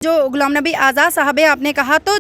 जो गुलाम नबी आज़ाद साहब है, आपने कहा तो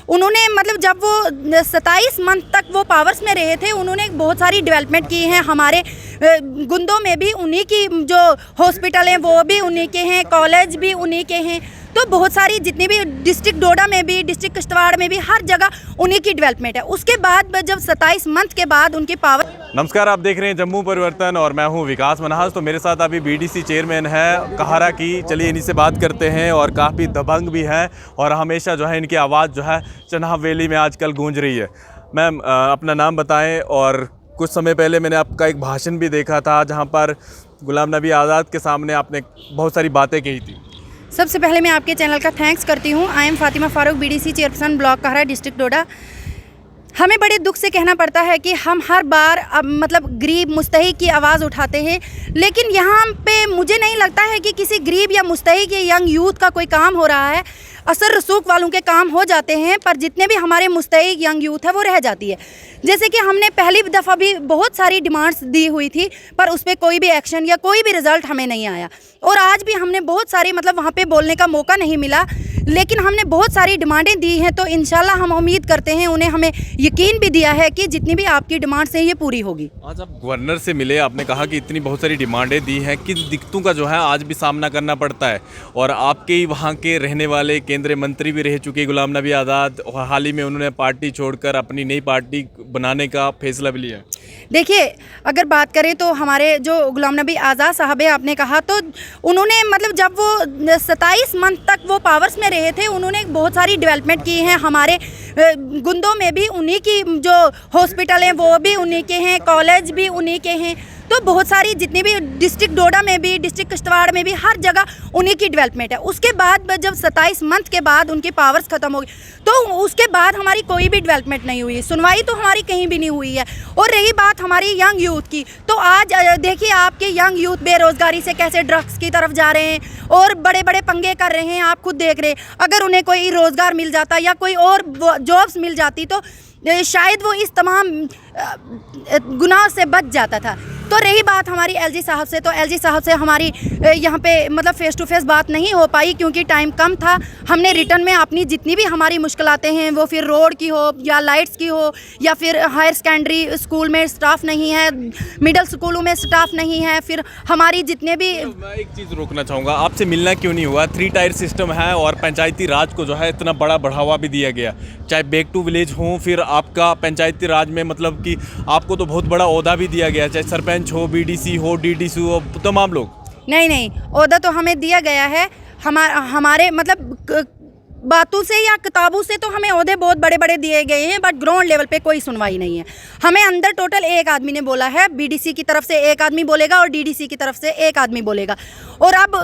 उन्होंने मतलब जब वो 27 मंथ तक वो पावर्स में रहे थे, उन्होंने बहुत सारी डेवलपमेंट की हैं। हमारे गुंदों में भी उन्हीं की जो हॉस्पिटल हैं वो भी उन्हीं के हैं, कॉलेज भी उन्हीं के हैं। तो बहुत सारी जितनी भी डिस्ट्रिक्ट डोडा में भी, डिस्ट्रिक्ट किश्तवाड़ में भी, हर जगह उन्हीं की डेवलपमेंट है। उसके बाद जब 27 मंथ के बाद उनकी पावर। नमस्कार, आप देख रहे हैं जम्मू परिवर्तन और मैं हूं विकास मन्हास। तो मेरे साथ अभी बीडीसी चेयरमैन है कहारा की। चलिए इन्हीं से बात करते हैं। और काफ़ी दबंग भी हैं और हमेशा जो है इनकी आवाज़ जो है चनाब वैली में आजकल गूंज रही है। मैम, अपना नाम बताएं। और कुछ समय पहले मैंने आपका एक भाषण भी देखा था जहाँ पर गुलाम नबी आज़ाद के सामने आपने बहुत सारी बातें कही थी। सबसे पहले मैं आपके चैनल का थैंक्स करती हूँ। I am Fatima Farooq, BDC chairperson, block Kahara, district Doda. हमें बड़े दुख से कहना पड़ता है कि हम हर बार मतलब गरीब मुस्तहिक की आवाज़ उठाते हैं, लेकिन यहाँ पे मुझे नहीं लगता है कि किसी गरीब या मुस्तहिक या यंग यूथ का कोई काम हो रहा है। असर रसूख वालों के काम हो जाते हैं, पर जितने भी हमारे मुस्तहिक यंग यूथ है वो रह जाती है। जैसे कि हमने पहली दफ़ा भी बहुत सारी डिमांड्स दी हुई थी, पर उस पर कोई भी एक्शन या कोई भी रिज़ल्ट हमें नहीं आया। और आज भी हमने बहुत सारी मतलब वहाँ पे बोलने का मौका नहीं मिला, लेकिन हमने बहुत सारी डिमांडें दी हैं। तो इंशाल्लाह हम उम्मीद करते हैं, उन्हें हमें यकीन भी दिया है कि जितनी भी आपकी डिमांड्स हैं ये पूरी होगी। आज आप गवर्नर से मिले, आपने कहा कि इतनी बहुत सारी डिमांडें दी हैं, किन दिक्कतों का जो है आज भी सामना करना पड़ता है। और आपके ही वहाँ के रहने वाले केंद्रीय मंत्री भी रह चुके गुलाम नबी आज़ाद, हाल ही में उन्होंने पार्टी छोड़कर अपनी नई पार्टी बनाने का फैसला भी लिया। देखिए, अगर बात करें तो हमारे जो गुलाम नबी आज़ाद साहब है, आपने कहा तो उन्होंने मतलब जब वो 27 मंथ तक वो पावर्स में रहे थे, उन्होंने बहुत सारी डेवलपमेंट की हैं। हमारे गुंदों में भी उन्हीं की जो हॉस्पिटल हैं वो भी उन्हीं के हैं, कॉलेज भी उन्हीं के हैं। तो बहुत सारी जितनी भी डिस्ट्रिक्ट डोडा में भी, डिस्ट्रिक्ट किश्तवाड़ में भी, हर जगह उन्हीं की डेवलपमेंट है। उसके बाद जब 27 मंथ के बाद उनकी पावर्स ख़त्म हो गई, तो उसके बाद हमारी कोई भी डेवलपमेंट नहीं हुई, सुनवाई तो हमारी कहीं भी नहीं हुई है। और रही बात हमारी यंग यूथ की, तो आज देखिए आपके यंग यूथ बेरोज़गारी से कैसे ड्रग्स की तरफ जा रहे हैं और बड़े बड़े पंगे कर रहे हैं। आप खुद देख रहे हैं, अगर उन्हें कोई रोज़गार मिल जाता या कोई और जॉब्स मिल जाती तो शायद वो इस तमाम गुनाह से बच जाता था। तो रही बात हमारी एलजी साहब से, तो एलजी साहब से हमारी यहाँ पे मतलब फ़ेस टू फेस बात नहीं हो पाई क्योंकि टाइम कम था। हमने रिटर्न में अपनी जितनी भी हमारी मुश्किलातें हैं, वो फिर रोड की हो या लाइट्स की हो या फिर हायर सेकेंडरी स्कूल में स्टाफ नहीं है, मिडिल स्कूलों में स्टाफ नहीं है, फिर हमारी जितने भी। मैं एक चीज़ रोकना चाहूँगा, आपसे मिलना क्यों नहीं हुआ? 3 टायर सिस्टम है और पंचायती राज को जो है इतना बड़ा बढ़ावा भी दिया गया, चाहे बैक टू विलेज हो, फिर आपका पंचायती राज में मतलब कि आपको तो बहुत बड़ा ओहदा भी दिया गया, चाहे सरपंच हो, बीडीसी हो, डीडीसी हो, तमाम लोग। नहीं, ओहदा तो हमें दिया गया है। हमारे मतलब बातों से या किताबों से तो हमें ओहदे बहुत बड़े बड़े दिए गए हैं, बट ग्राउंड लेवल पे कोई सुनवाई नहीं है। हमें अंदर टोटल एक आदमी ने बोला है, बीडीसी की तरफ से एक आदमी बोलेगा और डीडीसी की तरफ से एक आदमी बोलेगा। और अब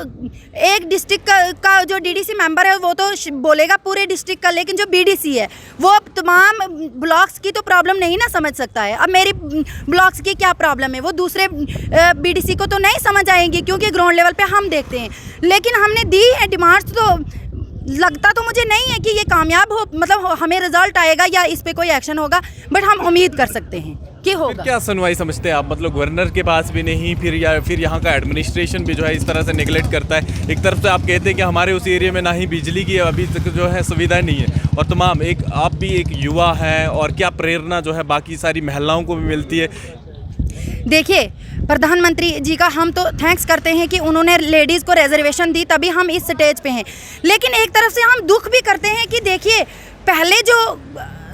एक डिस्ट्रिक्ट का जो डीडीसी मेंबर है वो तो बोलेगा पूरे डिस्ट्रिक्ट का, लेकिन जो बीडीसी है वो अब तमाम ब्लॉक्स की तो प्रॉब्लम नहीं ना समझ सकता है। अब मेरी ब्लॉक्स की क्या प्रॉब्लम है वो दूसरे बीडीसी को तो नहीं समझ आएंगी, क्योंकि ग्राउंड लेवल पे हम देखते हैं। लेकिन हमने दी है डिमांड्स, तो लगता तो मुझे नहीं है कि ये कामयाब हो, मतलब हमें रिजल्ट आएगा या इस पे कोई एक्शन होगा, बट हम उम्मीद कर सकते हैं कि होगा। क्या सुनवाई समझते हैं आप? मतलब गवर्नर के पास भी नहीं, फिर यहाँ का एडमिनिस्ट्रेशन भी जो है इस तरह से नेगलेक्ट करता है। एक तरफ से आप कहते हैं कि हमारे उस एरिया में ना ही बिजली की अभी तक जो है सुविधाएं नहीं है, और तमाम एक आप भी एक युवा हैं, और क्या प्रेरणा जो है बाकी सारी महिलाओं को भी मिलती है। देखिए, प्रधानमंत्री जी का हम तो थैंक्स करते हैं कि उन्होंने लेडीज़ को रिजर्वेशन दी, तभी हम इस स्टेज पे हैं। लेकिन एक तरफ से हम दुख भी करते हैं कि देखिए, पहले जो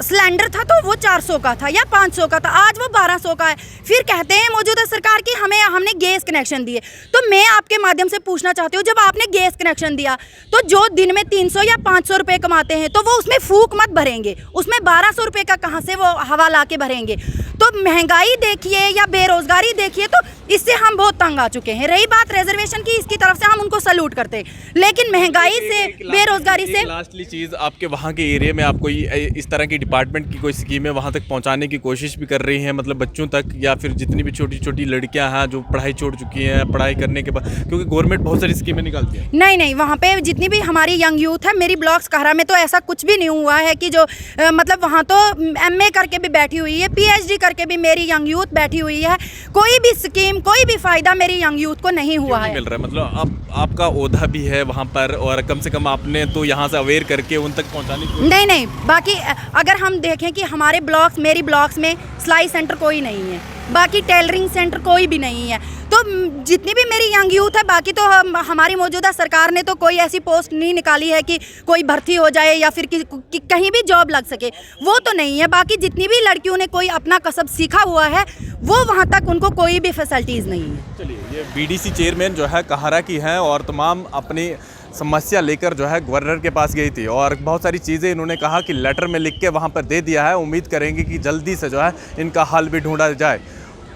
सिलेंडर था तो वो 400 का था या 500 का था, आज वो 1200 का है। फिर कहते हैं मौजूदा सरकार की हमने गैस कनेक्शन दिए। तो मैं आपके माध्यम से पूछना चाहती हूँ, जब आपने गैस कनेक्शन दिया तो जो दिन में 300 या 500 रुपये कमाते हैं तो वो उसमें फूक मत भरेंगे, उसमें 1200 रुपये का कहाँ से वो हवा ला के भरेंगे? तो महंगाई देखिए या बेरोज़गारी देखिए, तो इससे हम बहुत तंग आ चुके हैं। रही बात रिजर्वेशन की, इसकी तरफ से हम उनको सल्यूट करते हैं, लेकिन महंगाई से, बेरोज़गारी से। लास्टली चीज़, आपके वहाँ के एरिया में आप कोई इस तरह की डिपार्टमेंट की कोई स्कीमें वहाँ तक पहुँचाने की कोशिश भी कर रही हैं, मतलब बच्चों तक, या फिर जितनी भी छोटी छोटी लड़कियाँ हैं जो पढ़ाई छोड़ चुकी हैं, पढ़ाई करने के बाद, क्योंकि गवर्नमेंट बहुत सारी स्कीमें निकालती है। नहीं, वहाँ पे जितनी भी हमारी यंग यूथ है, मेरी ब्लॉक्स कहारा में तो ऐसा कुछ भी नहीं हुआ है कि जो मतलब वहाँ तो MA करके भी बैठी हुई है, PhD करके भी मेरी यंग यूथ बैठी हुई है। कोई भी स्कीम कोई भी फ़ायदा मेरी यंग यूथ को नहीं हुआ है। मिल रहा है मतलब अब आपका ओहदा भी है वहाँ पर और कम से कम आपने तो यहाँ से अवेयर करके उन तक पहुँचाने की नहीं, बाकी अगर हम देखें कि हमारे ब्लॉक्स, मेरी ब्लॉक्स में सिलाई सेंटर कोई नहीं है, बाकी टेलरिंग सेंटर कोई भी नहीं है, तो जितनी भी मेरी यंग यूथ है, बाकी तो हमारी मौजूदा सरकार ने तो कोई ऐसी पोस्ट नहीं निकाली है कि कोई भर्ती हो जाए या फिर कि कहीं भी जॉब लग सके, वो तो नहीं है। बाकी जितनी भी लड़कियों ने कोई अपना कसब सीखा हुआ है, वो वहाँ तक उनको कोई भी फैसिलिटीज़ नहीं है। चलिए, ये बीडीसी चेयरमैन जो है कहारा की हैं और तमाम अपनी समस्या लेकर जो है गवर्नर के पास गई थी और बहुत सारी चीज़ें इन्होंने कहा कि लेटर में लिख के वहाँ पर दे दिया है। उम्मीद करेंगे कि जल्दी से जो है इनका हल भी ढूंढा जाए।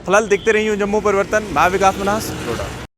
फिलहाल देखते रहिए जम्मू परिवर्तन। मैं विकास मन्हास, डोडा।